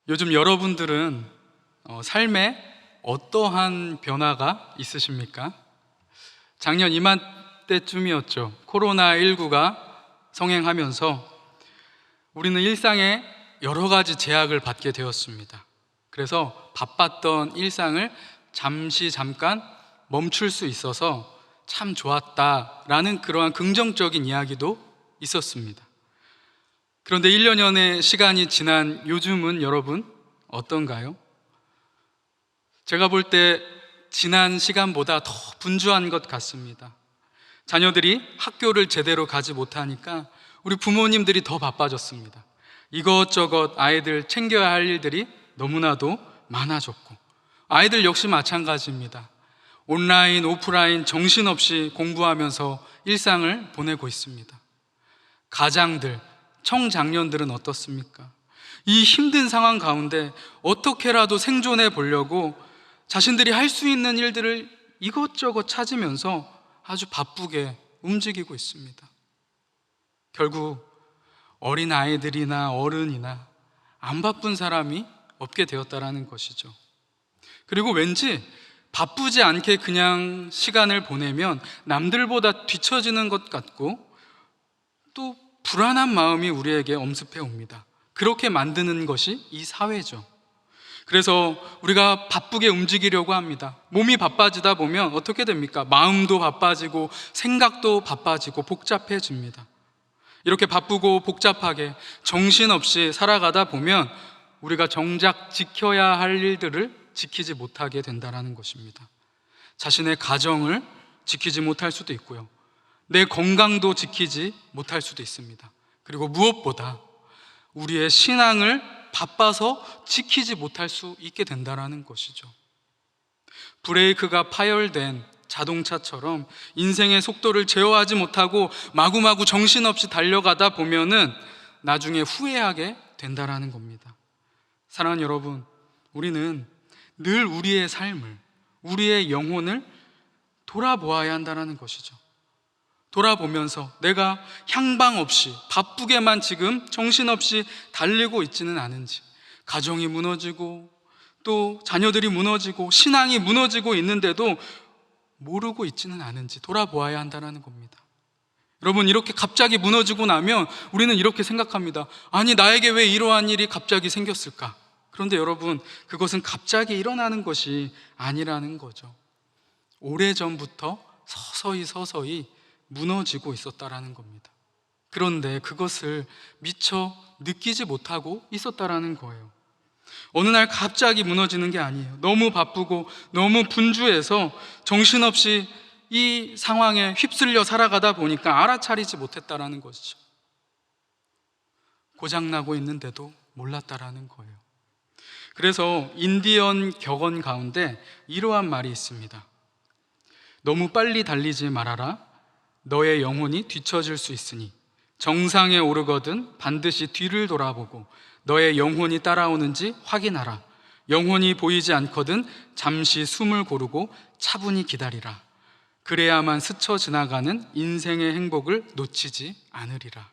요즘 여러분들은 삶에 어떠한 변화가 있으십니까? 작년 이맘때쯤이었죠. 코로나19가 성행하면서 우리는 일상에 여러 가지 제약을 받게 되었습니다. 그래서 바빴던 일상을 잠깐 멈출 수 있어서 참 좋았다라는 그러한 긍정적인 이야기도 있었습니다. 그런데 1년여의 시간이 지난 요즘은 여러분 어떤가요? 제가 볼 때 지난 시간보다 더 분주한 것 같습니다. 자녀들이 학교를 제대로 가지 못하니까 우리 부모님들이 더 바빠졌습니다. 이것저것 아이들 챙겨야 할 일들이 너무나도 많아졌고, 아이들 역시 마찬가지입니다. 온라인, 오프라인 정신없이 공부하면서 일상을 보내고 있습니다. 가장들, 청장년들은 어떻습니까? 이 힘든 상황 가운데 어떻게라도 생존해 보려고 자신들이 할 수 있는 일들을 이것저것 찾으면서 아주 바쁘게 움직이고 있습니다. 결국 어린 아이들이나 어른이나 안 바쁜 사람이 없게 되었다라는 것이죠. 그리고 왠지 바쁘지 않게 그냥 시간을 보내면 남들보다 뒤처지는 것 같고 또 불안한 마음이 우리에게 엄습해 옵니다. 그렇게 만드는 것이 이 사회죠. 그래서 우리가 바쁘게 움직이려고 합니다. 몸이 바빠지다 보면 어떻게 됩니까? 마음도 바빠지고 생각도 바빠지고 복잡해집니다. 이렇게 바쁘고 복잡하게 정신없이 살아가다 보면 우리가 정작 지켜야 할 일들을 지키지 못하게 된다는 것입니다. 자신의 가정을 지키지 못할 수도 있고요, 내 건강도 지키지 못할 수도 있습니다. 그리고 무엇보다 우리의 신앙을 바빠서 지키지 못할 수 있게 된다는 것이죠. 브레이크가 파열된 자동차처럼 인생의 속도를 제어하지 못하고 마구마구 정신없이 달려가다 보면은 나중에 후회하게 된다는 겁니다. 사랑하는 여러분, 우리는 늘 우리의 삶을, 우리의 영혼을 돌아보아야 한다는 것이죠. 돌아보면서 내가 향방 없이 바쁘게만 지금 정신없이 달리고 있지는 않은지, 가정이 무너지고 또 자녀들이 무너지고 신앙이 무너지고 있는데도 모르고 있지는 않은지 돌아보아야 한다는 겁니다. 여러분, 이렇게 갑자기 무너지고 나면 우리는 이렇게 생각합니다. 아니, 나에게 왜 이러한 일이 갑자기 생겼을까? 그런데 여러분, 그것은 갑자기 일어나는 것이 아니라는 거죠. 오래전부터 서서히 무너지고 있었다라는 겁니다. 그런데 그것을 미처 느끼지 못하고 있었다라는 거예요. 어느 날 갑자기 무너지는 게 아니에요. 너무 바쁘고 너무 분주해서 정신없이 이 상황에 휩쓸려 살아가다 보니까 알아차리지 못했다라는 것이죠. 고장나고 있는데도 몰랐다라는 거예요. 그래서 인디언 격언 가운데 이러한 말이 있습니다. 너무 빨리 달리지 말아라. 너의 영혼이 뒤처질 수 있으니 정상에 오르거든 반드시 뒤를 돌아보고 너의 영혼이 따라오는지 확인하라. 영혼이 보이지 않거든 잠시 숨을 고르고 차분히 기다리라. 그래야만 스쳐 지나가는 인생의 행복을 놓치지 않으리라.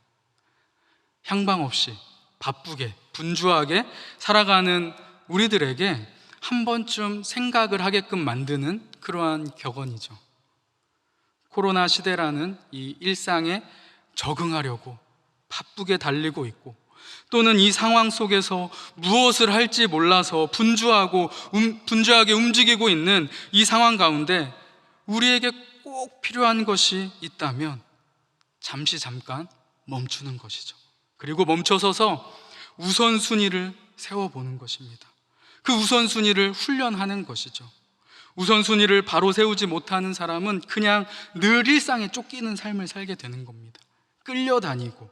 향방 없이 바쁘게 분주하게 살아가는 우리들에게 한 번쯤 생각을 하게끔 만드는 그러한 격언이죠. 코로나 시대라는 이 일상에 적응하려고 바쁘게 달리고 있고, 또는 이 상황 속에서 무엇을 할지 몰라서 분주하게 움직이고 있는 이 상황 가운데 우리에게 꼭 필요한 것이 있다면 잠깐 멈추는 것이죠. 그리고 멈춰서서 우선순위를 세워보는 것입니다. 그 우선순위를 훈련하는 것이죠. 우선순위를 바로 세우지 못하는 사람은 그냥 늘 일상에 쫓기는 삶을 살게 되는 겁니다. 끌려다니고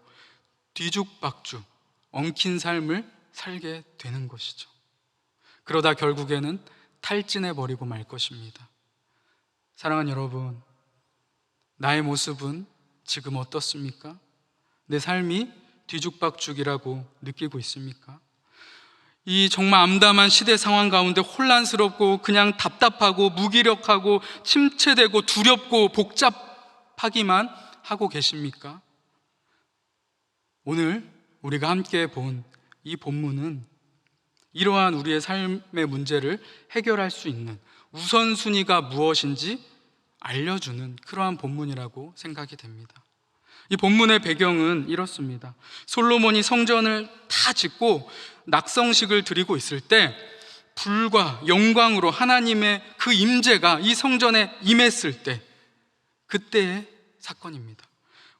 뒤죽박죽 엉킨 삶을 살게 되는 것이죠. 그러다 결국에는 탈진해버리고 말 것입니다. 사랑하는 여러분, 나의 모습은 지금 어떻습니까? 내 삶이 뒤죽박죽이라고 느끼고 있습니까? 이 정말 암담한 시대 상황 가운데 혼란스럽고 그냥 답답하고 무기력하고 침체되고 두렵고 복잡하기만 하고 계십니까? 오늘 우리가 함께 본 이 본문은 이러한 우리의 삶의 문제를 해결할 수 있는 우선순위가 무엇인지 알려주는 그러한 본문이라고 생각이 됩니다. 이 본문의 배경은 이렇습니다. 솔로몬이 성전을 다 짓고 낙성식을 드리고 있을 때 불과 영광으로 하나님의 그 임재가 이 성전에 임했을 때, 그때의 사건입니다.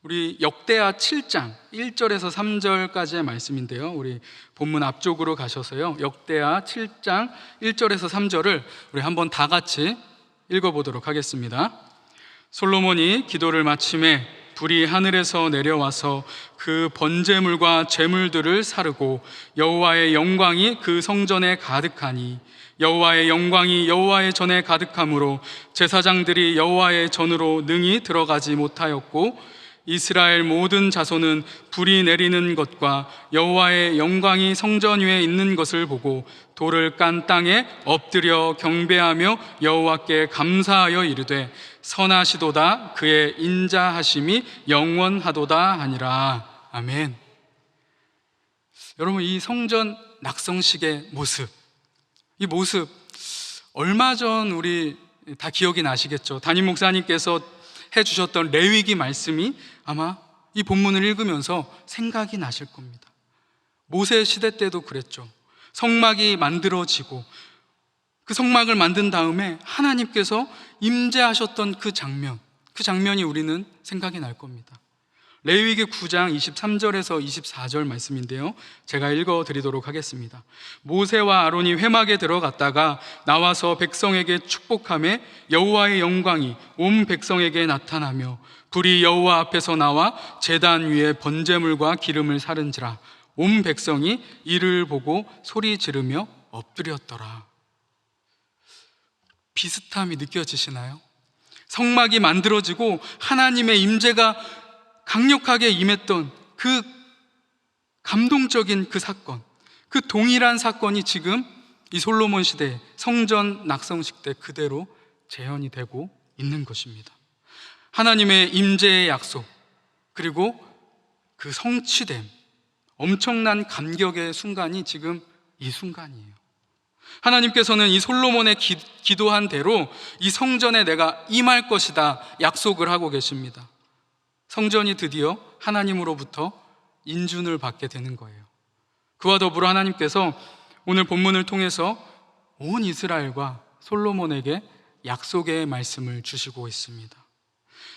우리 역대하 7장 1절에서 3절까지의 말씀인데요, 우리 본문 앞쪽으로 가셔서요, 역대하 7장 1절에서 3절을 우리 한번 다 같이 읽어보도록 하겠습니다. 솔로몬이 기도를 마침에 불이 하늘에서 내려와서 그 번제물과 제물들을 사르고 여호와의 영광이 그 성전에 가득하니 여호와의 영광이 여호와의 전에 가득함으로 제사장들이 여호와의 전으로 능히 들어가지 못하였고 이스라엘 모든 자손은 불이 내리는 것과 여호와의 영광이 성전 위에 있는 것을 보고 돌을 깐 땅에 엎드려 경배하며 여호와께 감사하여 이르되 선하시도다, 그의 인자하심이 영원하도다 하니라. 아멘. 여러분, 이 성전 낙성식의 모습, 이 모습 얼마 전 우리 다 기억이 나시겠죠? 담임 목사님께서 해주셨던 레위기 말씀이 아마 이 본문을 읽으면서 생각이 나실 겁니다. 모세 시대 때도 그랬죠. 성막이 만들어지고 그 성막을 만든 다음에 하나님께서 임재하셨던 그 장면이 우리는 생각이 날 겁니다. 레위기 9장 23절에서 24절 말씀인데요, 제가 읽어드리도록 하겠습니다. 모세와 아론이 회막에 들어갔다가 나와서 백성에게 축복하며 여호와의 영광이 온 백성에게 나타나며 불이 여호와 앞에서 나와 제단 위에 번제물과 기름을 사른지라 온 백성이 이를 보고 소리 지르며 엎드렸더라. 비슷함이 느껴지시나요? 성막이 만들어지고 하나님의 임재가 강력하게 임했던 그 감동적인 그 사건, 그 동일한 사건이 지금 이 솔로몬 시대 성전 낙성식 때 그대로 재현이 되고 있는 것입니다. 하나님의 임재의 약속, 그리고 그 성취됨, 엄청난 감격의 순간이 지금 이 순간이에요. 하나님께서는 이 솔로몬의 기도한 대로 이 성전에 내가 임할 것이다 약속을 하고 계십니다. 성전이 드디어 하나님으로부터 인준을 받게 되는 거예요. 그와 더불어 하나님께서 오늘 본문을 통해서 온 이스라엘과 솔로몬에게 약속의 말씀을 주시고 있습니다.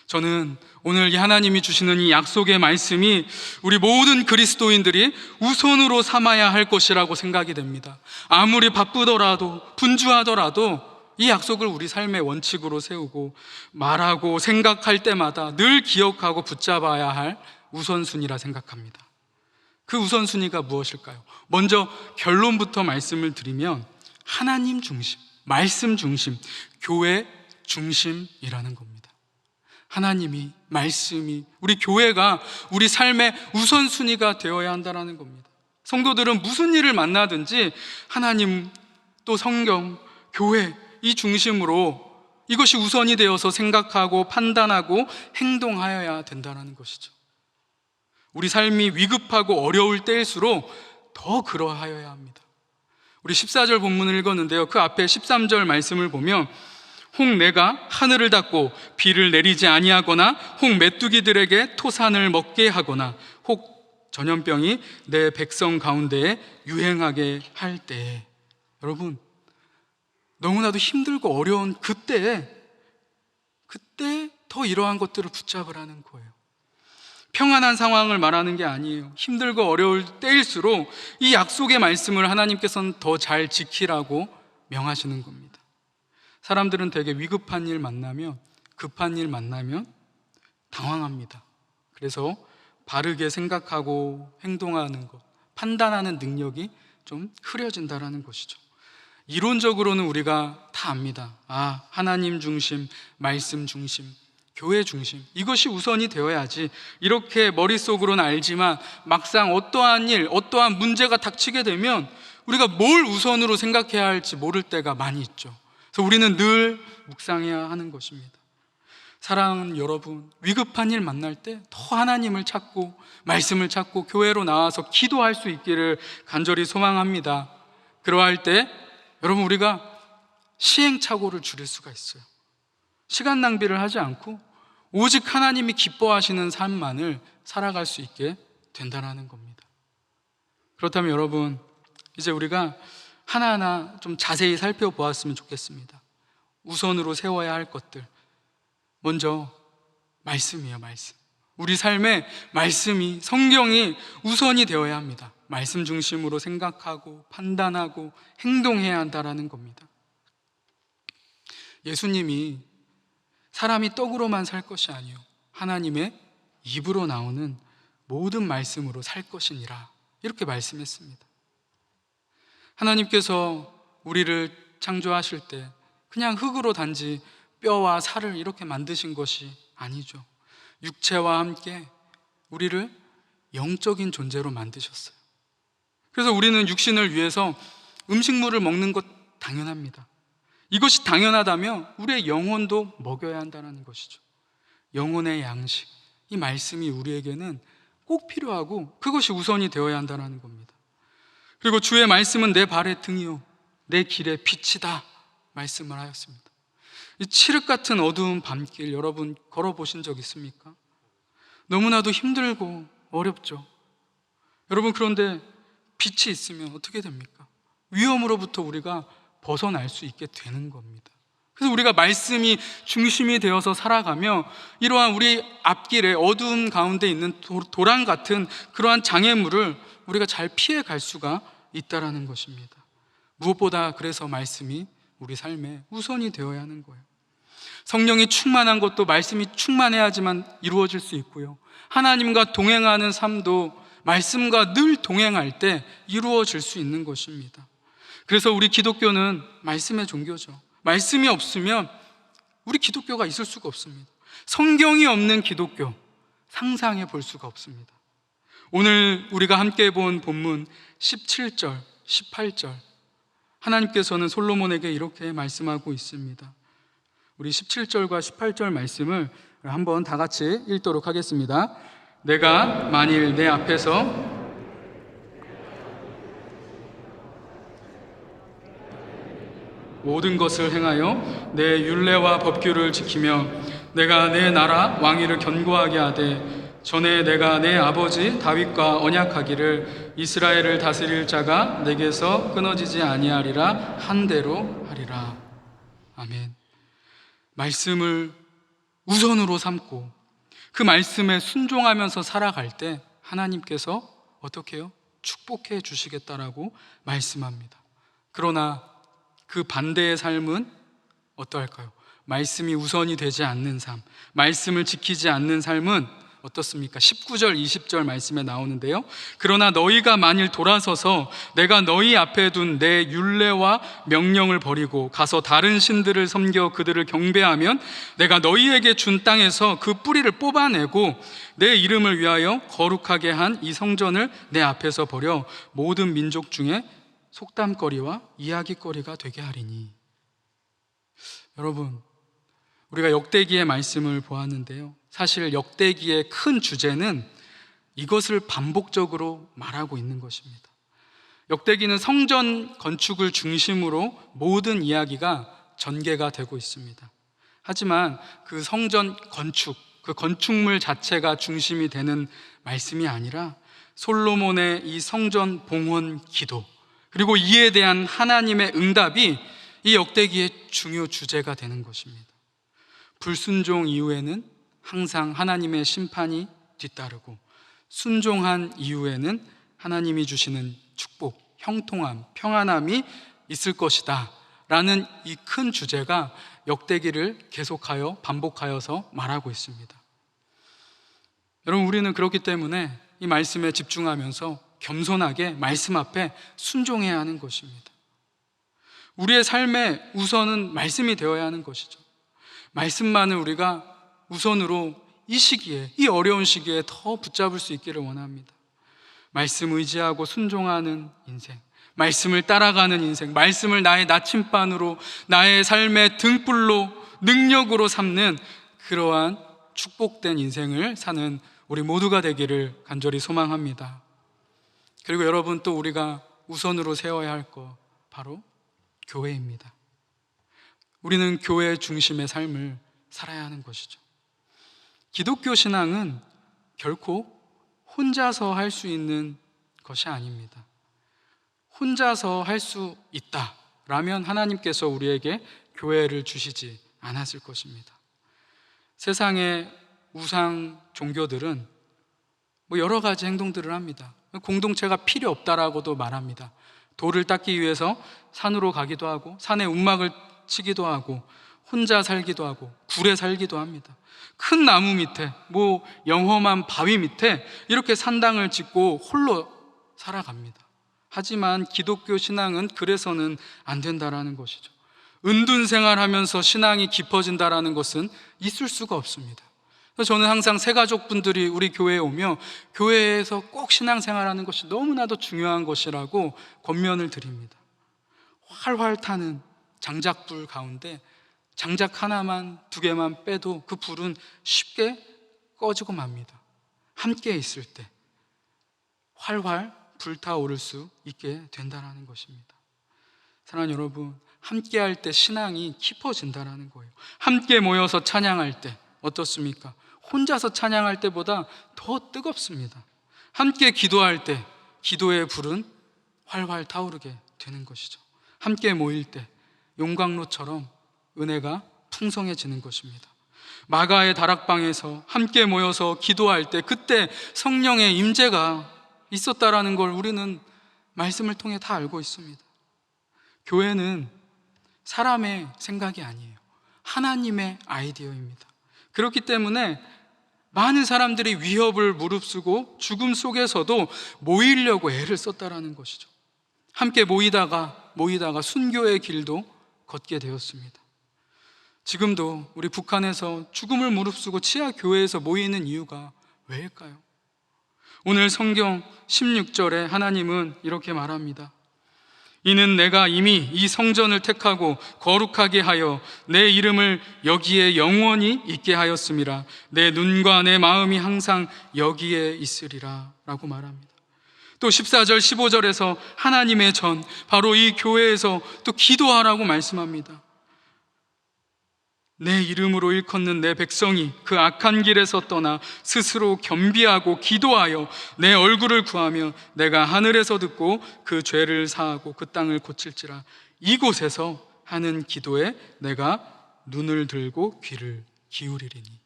저는 오늘 이 하나님이 주시는 이 약속의 말씀이 우리 모든 그리스도인들이 우선으로 삼아야 할 것이라고 생각이 됩니다. 아무리 바쁘더라도 분주하더라도 이 약속을 우리 삶의 원칙으로 세우고 말하고 생각할 때마다 늘 기억하고 붙잡아야 할 우선순위라 생각합니다. 그 우선순위가 무엇일까요? 먼저 결론부터 말씀을 드리면 하나님 중심, 말씀 중심, 교회 중심이라는 겁니다. 하나님이, 말씀이, 우리 교회가 우리 삶의 우선순위가 되어야 한다는 겁니다. 성도들은 무슨 일을 만나든지 하나님, 또 성경, 교회 이 중심으로 이것이 우선이 되어서 생각하고 판단하고 행동하여야 된다는 것이죠. 우리 삶이 위급하고 어려울 때일수록 더 그러하여야 합니다. 우리 14절 본문을 읽었는데요, 그 앞에 13절 말씀을 보면 혹 내가 하늘을 닫고 비를 내리지 아니하거나 혹 메뚜기들에게 토산을 먹게 하거나 혹 전염병이 내 백성 가운데에 유행하게 할 때, 여러분 너무나도 힘들고 어려운 그때 더 이러한 것들을 붙잡으라는 거예요. 평안한 상황을 말하는 게 아니에요. 힘들고 어려울 때일수록 이 약속의 말씀을 하나님께서는 더 잘 지키라고 명하시는 겁니다. 사람들은 되게 위급한 일 만나면, 급한 일 만나면 당황합니다. 그래서 바르게 생각하고 행동하는 것, 판단하는 능력이 좀 흐려진다는 것이죠. 이론적으로는 우리가 다 압니다. 하나님 중심, 말씀 중심, 교회 중심, 이것이 우선이 되어야지, 이렇게 머릿속으로는 알지만 막상 어떠한 일, 어떠한 문제가 닥치게 되면 우리가 뭘 우선으로 생각해야 할지 모를 때가 많이 있죠. 그래서 우리는 늘 묵상해야 하는 것입니다. 사랑하는 여러분, 위급한 일 만날 때 더 하나님을 찾고 말씀을 찾고 교회로 나와서 기도할 수 있기를 간절히 소망합니다. 그러할 때 여러분 우리가 시행착오를 줄일 수가 있어요. 시간 낭비를 하지 않고 오직 하나님이 기뻐하시는 삶만을 살아갈 수 있게 된다는 겁니다. 그렇다면 여러분, 이제 우리가 하나하나 좀 자세히 살펴보았으면 좋겠습니다. 우선으로 세워야 할 것들, 먼저 말씀이에요. 말씀. 우리 삶에 말씀이, 성경이 우선이 되어야 합니다. 말씀 중심으로 생각하고 판단하고 행동해야 한다는 겁니다. 예수님이 사람이 떡으로만 살 것이 아니요 하나님의 입으로 나오는 모든 말씀으로 살 것이니라, 이렇게 말씀했습니다. 하나님께서 우리를 창조하실 때 그냥 흙으로 단지 뼈와 살을 이렇게 만드신 것이 아니죠. 육체와 함께 우리를 영적인 존재로 만드셨어요. 그래서 우리는 육신을 위해서 음식물을 먹는 것 당연합니다. 이것이 당연하다면 우리의 영혼도 먹여야 한다는 것이죠. 영혼의 양식, 이 말씀이 우리에게는 꼭 필요하고 그것이 우선이 되어야 한다는 겁니다. 그리고 주의 말씀은 내 발의 등이요 내 길의 빛이다 말씀을 하였습니다. 이 칠흑 같은 어두운 밤길 여러분 걸어보신 적 있습니까? 너무나도 힘들고 어렵죠. 여러분, 그런데 빛이 있으면 어떻게 됩니까? 위험으로부터 우리가 벗어날 수 있게 되는 겁니다. 그래서 우리가 말씀이 중심이 되어서 살아가며 이러한 우리 앞길에 어두움 가운데 있는 도랑 같은 그러한 장애물을 우리가 잘 피해 갈 수가 있다는 것입니다. 무엇보다 그래서 말씀이 우리 삶에 우선이 되어야 하는 거예요. 성령이 충만한 것도 말씀이 충만해야지만 이루어질 수 있고요, 하나님과 동행하는 삶도 말씀과 늘 동행할 때 이루어질 수 있는 것입니다. 그래서 우리 기독교는 말씀의 종교죠. 말씀이 없으면 우리 기독교가 있을 수가 없습니다. 성경이 없는 기독교 상상해 볼 수가 없습니다. 오늘 우리가 함께 본 본문 17절, 18절 하나님께서는 솔로몬에게 이렇게 말씀하고 있습니다. 우리 17절과 18절 말씀을 한번 다 같이 읽도록 하겠습니다. 내가 만일 내 앞에서 모든 것을 행하여 내 율례와 법규를 지키며 내가 내 나라 왕위를 견고하게 하되 전에 내가 내 아버지 다윗과 언약하기를 이스라엘을 다스릴 자가 내게서 끊어지지 아니하리라 한 대로 하리라. 아멘. 말씀을 우선으로 삼고 그 말씀에 순종하면서 살아갈 때 하나님께서 어떻게 해요? 축복해 주시겠다라고 말씀합니다. 그러나 그 반대의 삶은 어떠할까요? 말씀이 우선이 되지 않는 삶, 말씀을 지키지 않는 삶은 어떻습니까? 19절, 20절 말씀에 나오는데요, 그러나 너희가 만일 돌아서서 내가 너희 앞에 둔 내 율례와 명령을 버리고 가서 다른 신들을 섬겨 그들을 경배하면 내가 너희에게 준 땅에서 그 뿌리를 뽑아내고 내 이름을 위하여 거룩하게 한 이 성전을 내 앞에서 버려 모든 민족 중에 속담거리와 이야기거리가 되게 하리니. 여러분, 우리가 역대기의 말씀을 보았는데요, 사실 역대기의 큰 주제는 이것을 반복적으로 말하고 있는 것입니다. 역대기는 성전 건축을 중심으로 모든 이야기가 전개가 되고 있습니다. 하지만 그 성전 건축, 그 건축물 자체가 중심이 되는 말씀이 아니라 솔로몬의 이 성전 봉헌 기도, 그리고 이에 대한 하나님의 응답이 이 역대기의 중요 주제가 되는 것입니다. 불순종 이후에는 항상 하나님의 심판이 뒤따르고 순종한 이후에는 하나님이 주시는 축복, 형통함, 평안함이 있을 것이다 라는 이 큰 주제가 역대기를 계속하여 반복하여서 말하고 있습니다. 여러분, 우리는 그렇기 때문에 이 말씀에 집중하면서 겸손하게 말씀 앞에 순종해야 하는 것입니다. 우리의 삶의 우선은 말씀이 되어야 하는 것이죠. 말씀만을 우리가 우선으로 이 시기에, 이 어려운 시기에 더 붙잡을 수 있기를 원합니다. 말씀 의지하고 순종하는 인생, 말씀을 따라가는 인생, 말씀을 나의 나침반으로, 나의 삶의 등불로, 능력으로 삼는 그러한 축복된 인생을 사는 우리 모두가 되기를 간절히 소망합니다. 그리고 여러분, 또 우리가 우선으로 세워야 할 것, 바로 교회입니다. 우리는 교회 중심의 삶을 살아야 하는 것이죠. 기독교 신앙은 결코 혼자서 할 수 있는 것이 아닙니다. 혼자서 할 수 있다라면 하나님께서 우리에게 교회를 주시지 않았을 것입니다. 세상의 우상 종교들은 여러 가지 행동들을 합니다. 공동체가 필요 없다라고도 말합니다. 돌을 닦기 위해서 산으로 가기도 하고, 산에 움막을 치기도 하고, 혼자 살기도 하고, 굴에 살기도 합니다. 큰 나무 밑에, 영험한 바위 밑에 이렇게 산당을 짓고 홀로 살아갑니다. 하지만 기독교 신앙은 그래서는 안 된다라는 것이죠. 은둔 생활하면서 신앙이 깊어진다라는 것은 있을 수가 없습니다. 그래서 저는 항상 새가족분들이 우리 교회에 오며 교회에서 꼭 신앙생활하는 것이 너무나도 중요한 것이라고 권면을 드립니다. 활활 타는 장작불 가운데 장작 하나만, 두 개만 빼도 그 불은 쉽게 꺼지고 맙니다. 함께 있을 때 활활 불타오를 수 있게 된다는 것입니다. 사랑하는 여러분, 함께 할 때 신앙이 깊어진다는 거예요. 함께 모여서 찬양할 때 어떻습니까? 혼자서 찬양할 때보다 더 뜨겁습니다. 함께 기도할 때 기도의 불은 활활 타오르게 되는 것이죠. 함께 모일 때 용광로처럼 은혜가 풍성해지는 것입니다. 마가의 다락방에서 함께 모여서 기도할 때 그때 성령의 임재가 있었다라는 걸 우리는 말씀을 통해 다 알고 있습니다. 교회는 사람의 생각이 아니에요. 하나님의 아이디어입니다. 그렇기 때문에 많은 사람들이 위협을 무릅쓰고 죽음 속에서도 모이려고 애를 썼다라는 것이죠. 함께 모이다가 순교의 길도 걷게 되었습니다. 지금도 우리 북한에서 죽음을 무릅쓰고 치아 교회에서 모이는 이유가 왜일까요? 오늘 성경 16절에 하나님은 이렇게 말합니다. 이는 내가 이미 이 성전을 택하고 거룩하게 하여 내 이름을 여기에 영원히 있게 하였음이라. 내 눈과 내 마음이 항상 여기에 있으리라 라고 말합니다. 또 14절 15절에서 하나님의 전, 바로 이 교회에서 또 기도하라고 말씀합니다. 내 이름으로 일컫는 내 백성이 그 악한 길에서 떠나 스스로 겸비하고 기도하여 내 얼굴을 구하며 내가 하늘에서 듣고 그 죄를 사하고 그 땅을 고칠지라. 이곳에서 하는 기도에 내가 눈을 들고 귀를 기울이리니.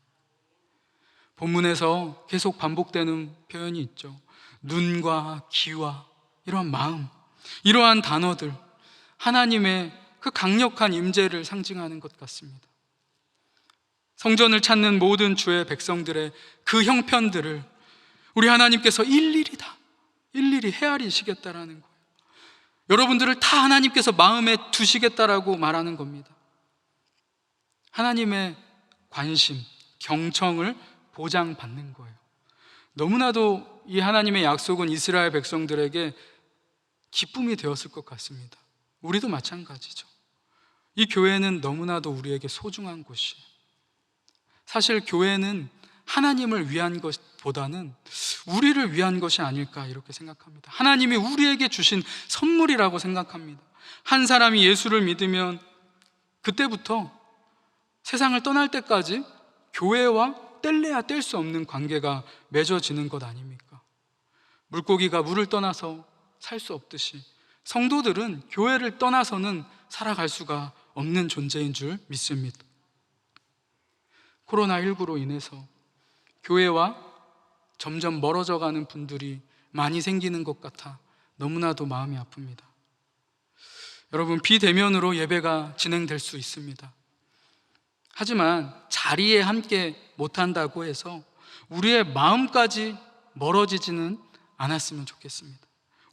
본문에서 계속 반복되는 표현이 있죠. 눈과 귀와 이러한 마음, 이러한 단어들, 하나님의 그 강력한 임재를 상징하는 것 같습니다. 성전을 찾는 모든 주의 백성들의 그 형편들을 우리 하나님께서 일일이 헤아리시겠다라는 거예요. 여러분들을 다 하나님께서 마음에 두시겠다라고 말하는 겁니다. 하나님의 관심, 경청을 보장받는 거예요. 너무나도 이 하나님의 약속은 이스라엘 백성들에게 기쁨이 되었을 것 같습니다. 우리도 마찬가지죠. 이 교회는 너무나도 우리에게 소중한 곳이에요. 사실 교회는 하나님을 위한 것보다는 우리를 위한 것이 아닐까 이렇게 생각합니다. 하나님이 우리에게 주신 선물이라고 생각합니다. 한 사람이 예수를 믿으면 그때부터 세상을 떠날 때까지 교회와 뗄래야 뗄 수 없는 관계가 맺어지는 것 아닙니까? 물고기가 물을 떠나서 살 수 없듯이 성도들은 교회를 떠나서는 살아갈 수가 없는 존재인 줄 믿습니다. 코로나19로 인해서 교회와 점점 멀어져 가는 분들이 많이 생기는 것 같아 너무나도 마음이 아픕니다. 여러분, 비대면으로 예배가 진행될 수 있습니다. 하지만 자리에 함께 못한다고 해서 우리의 마음까지 멀어지지는 않았으면 좋겠습니다.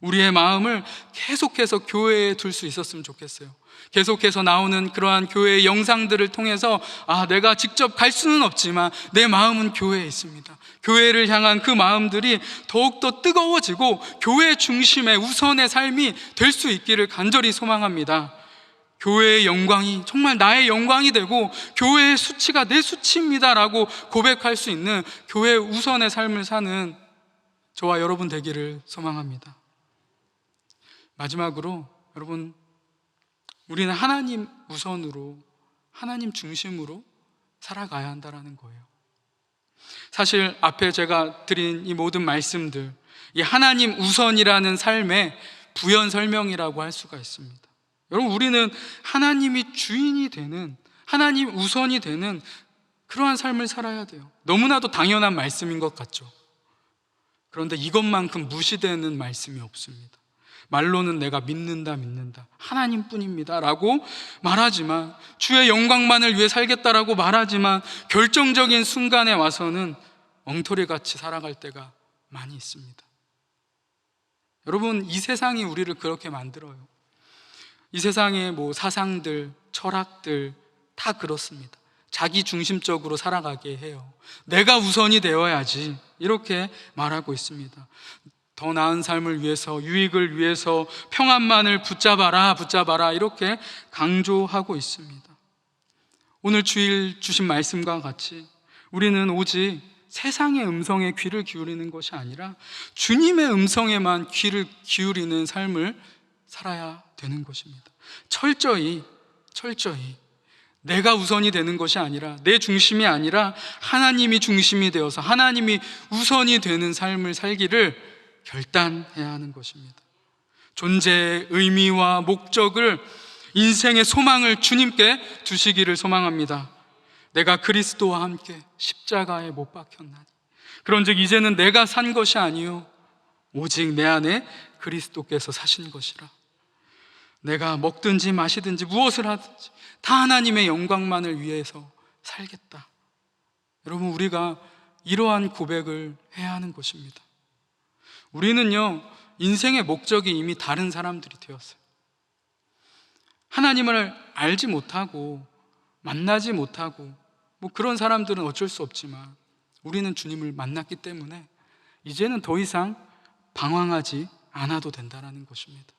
우리의 마음을 계속해서 교회에 둘 수 있었으면 좋겠어요. 계속해서 나오는 그러한 교회의 영상들을 통해서 내가 직접 갈 수는 없지만 내 마음은 교회에 있습니다. 교회를 향한 그 마음들이 더욱더 뜨거워지고 교회 중심의 우선의 삶이 될 수 있기를 간절히 소망합니다. 교회의 영광이 정말 나의 영광이 되고 교회의 수치가 내 수치입니다라고 고백할 수 있는 교회 우선의 삶을 사는 저와 여러분 되기를 소망합니다. 마지막으로 여러분, 우리는 하나님 우선으로, 하나님 중심으로 살아가야 한다는 거예요. 사실 앞에 제가 드린 이 모든 말씀들, 이 하나님 우선이라는 삶의 부연 설명이라고 할 수가 있습니다. 여러분, 우리는 하나님이 주인이 되는, 하나님 우선이 되는 그러한 삶을 살아야 돼요. 너무나도 당연한 말씀인 것 같죠. 그런데 이것만큼 무시되는 말씀이 없습니다. 말로는 내가 믿는다 하나님뿐입니다 라고 말하지만, 주의 영광만을 위해 살겠다라고 말하지만, 결정적인 순간에 와서는 엉터리같이 살아갈 때가 많이 있습니다. 여러분, 이 세상이 우리를 그렇게 만들어요. 이 세상의 사상들, 철학들 다 그렇습니다. 자기 중심적으로 살아가게 해요. 내가 우선이 되어야지, 이렇게 말하고 있습니다. 더 나은 삶을 위해서, 유익을 위해서 평안만을 붙잡아라 이렇게 강조하고 있습니다. 오늘 주일 주신 말씀과 같이 우리는 오직 세상의 음성에 귀를 기울이는 것이 아니라 주님의 음성에만 귀를 기울이는 삶을 살아야 되는 것입니다. 철저히 내가 우선이 되는 것이 아니라, 내 중심이 아니라 하나님이 중심이 되어서 하나님이 우선이 되는 삶을 살기를 결단해야 하는 것입니다. 존재의 의미와 목적을, 인생의 소망을 주님께 두시기를 소망합니다. 내가 그리스도와 함께 십자가에 못 박혔나니 그런즉 이제는 내가 산 것이 아니요 오직 내 안에 그리스도께서 사신 것이라. 내가 먹든지 마시든지 무엇을 하든지 다 하나님의 영광만을 위해서 살겠다. 여러분, 우리가 이러한 고백을 해야 하는 것입니다. 우리는요, 인생의 목적이 이미 다른 사람들이 되었어요. 하나님을 알지 못하고 만나지 못하고 그런 사람들은 어쩔 수 없지만, 우리는 주님을 만났기 때문에 이제는 더 이상 방황하지 않아도 된다는 것입니다.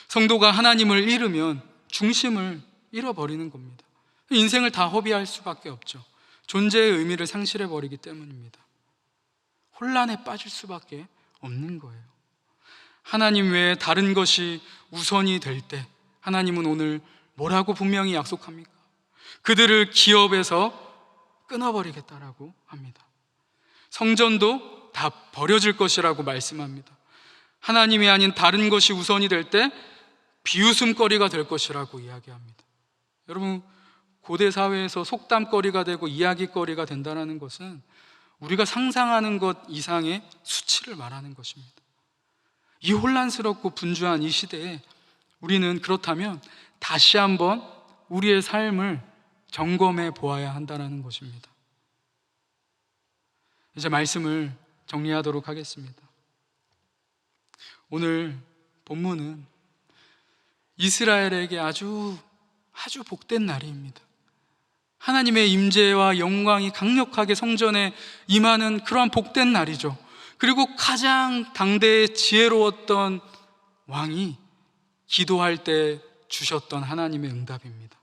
성도가 하나님을 잃으면 중심을 잃어버리는 겁니다. 인생을 다 허비할 수밖에 없죠. 존재의 의미를 상실해버리기 때문입니다. 혼란에 빠질 수밖에 없는 거예요. 하나님 외에 다른 것이 우선이 될 때 하나님은 오늘 뭐라고 분명히 약속합니까? 그들을 기업에서 끊어버리겠다라고 합니다. 성전도 다 버려질 것이라고 말씀합니다. 하나님이 아닌 다른 것이 우선이 될 때 비웃음거리가 될 것이라고 이야기합니다. 여러분, 고대 사회에서 속담거리가 되고 이야기거리가 된다는 것은 우리가 상상하는 것 이상의 수치를 말하는 것입니다. 이 혼란스럽고 분주한 이 시대에 우리는 그렇다면 다시 한번 우리의 삶을 점검해 보아야 한다는 것입니다. 이제 말씀을 정리하도록 하겠습니다. 오늘 본문은 이스라엘에게 아주 복된 날입니다. 하나님의 임재와 영광이 강력하게 성전에 임하는 그러한 복된 날이죠. 그리고 가장 당대에 지혜로웠던 왕이 기도할 때 주셨던 하나님의 응답입니다.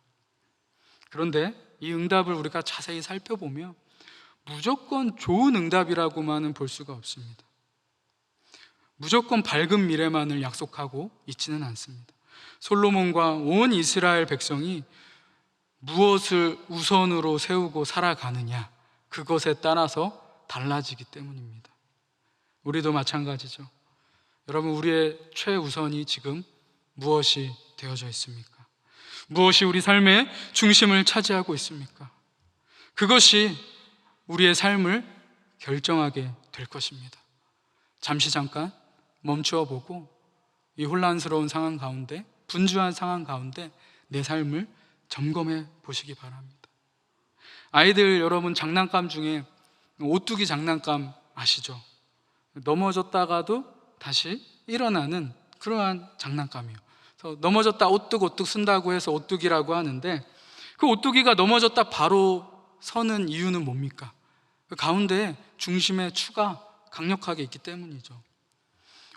그런데 이 응답을 우리가 자세히 살펴보면 무조건 좋은 응답이라고만은 볼 수가 없습니다. 무조건 밝은 미래만을 약속하고 있지는 않습니다. 솔로몬과 온 이스라엘 백성이 무엇을 우선으로 세우고 살아가느냐, 그것에 따라서 달라지기 때문입니다. 우리도 마찬가지죠. 여러분, 우리의 최우선이 지금 무엇이 되어져 있습니까? 무엇이 우리 삶의 중심을 차지하고 있습니까? 그것이 우리의 삶을 결정하게 될 것입니다. 잠깐 멈추어 보고 이 혼란스러운 상황 가운데, 분주한 상황 가운데 내 삶을 점검해 보시기 바랍니다. 아이들, 여러분 장난감 중에 오뚜기 장난감 아시죠? 넘어졌다가도 다시 일어나는 그러한 장난감이에요. 그래서 넘어졌다 오뚝 쓴다고 해서 오뚜기라고 하는데, 그 오뚜기가 넘어졌다 바로 서는 이유는 뭡니까? 그 가운데 중심의 추가 강력하게 있기 때문이죠.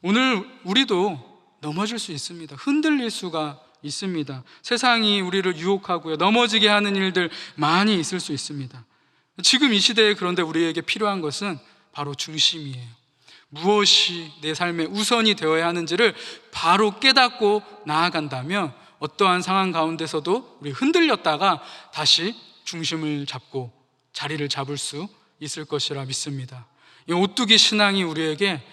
오늘 우리도 넘어질 수 있습니다. 흔들릴 수가 있습니다. 세상이 우리를 유혹하고요, 넘어지게 하는 일들 많이 있을 수 있습니다. 지금 이 시대에 그런데 우리에게 필요한 것은 바로 중심이에요. 무엇이 내 삶의 우선이 되어야 하는지를 바로 깨닫고 나아간다면 어떠한 상황 가운데서도 우리 흔들렸다가 다시 중심을 잡고 자리를 잡을 수 있을 것이라 믿습니다. 이 오뚜기 신앙이 우리에게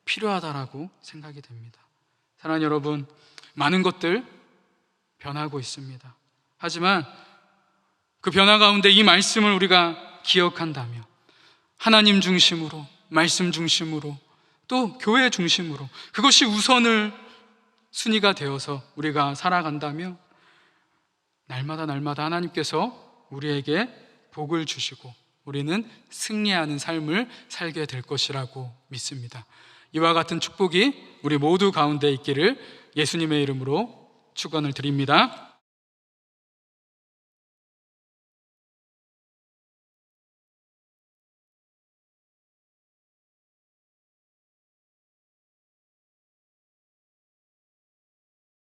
필요하다라고 생각이 됩니다. 사랑하는 여러분, 많은 것들 변하고 있습니다. 하지만 그 변화 가운데 이 말씀을 우리가 기억한다면 하나님 중심으로, 말씀 중심으로, 또 교회 중심으로 그것이 우선을 순위가 되어서 우리가 살아간다면 날마다 하나님께서 우리에게 복을 주시고 우리는 승리하는 삶을 살게 될 것이라고 믿습니다. 이와 같은 축복이 우리 모두 가운데 있기를 예수님의 이름으로 축원을 드립니다.